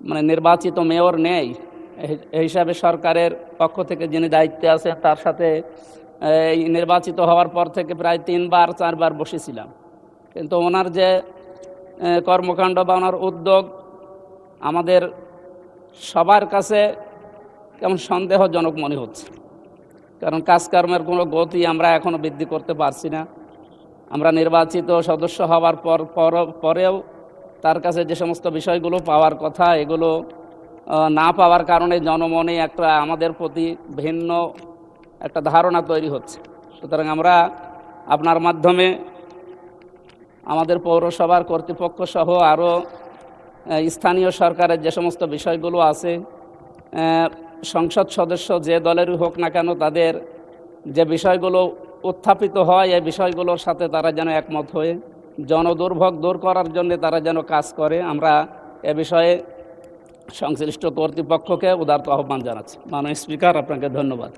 মানে নির্বাচিত মেয়র নেই, এই হিসাবে সরকারের পক্ষ থেকে যিনি দায়িত্বে আছেন তার সাথে এই নির্বাচিত হওয়ার পর থেকে প্রায় 3-4বার বসেছিলাম। কিন্তু ওনার যে কর্মকাণ্ড বা ওনার উদ্যোগ আমাদের সবার কাছে কেমন সন্দেহজনক মনে হচ্ছে, কারণ কাজকর্মের কোনো গতি আমরা এখনও বৃদ্ধি করতে পারছি না। আমরা নির্বাচিত সদস্য হওয়ার পরেও তার কাছে যে সমস্ত বিষয়গুলো পাওয়ার কথা এগুলো না পাওয়ার কারণে জনমনে একটা আমাদের প্রতি ভিন্ন একটা ধারণা তৈরি হচ্ছে। সুতরাং আমরা আপনার মাধ্যমে আমাদের পৌরসভার কর্তৃপক্ষ সহ আরও স্থানীয় সরকারের যে সমস্ত বিষয়গুলো আছে, সংসদ সদস্য যে দলেরই হোক না কেন, তাদের যে বিষয়গুলো উত্থাপিত হয় এই বিষয়গুলোর সাথে তারা যেন একমত হয়ে জনদুর্ভোগ দূর করার জন্য তারা যেন কাজ করে, আমরা এ বিষয়ে সংশ্লিষ্ট কর্তৃপক্ষকে উদারত আহ্বান জানাচ্ছি। মাননীয় স্পিকার, আপনাকে ধন্যবাদ।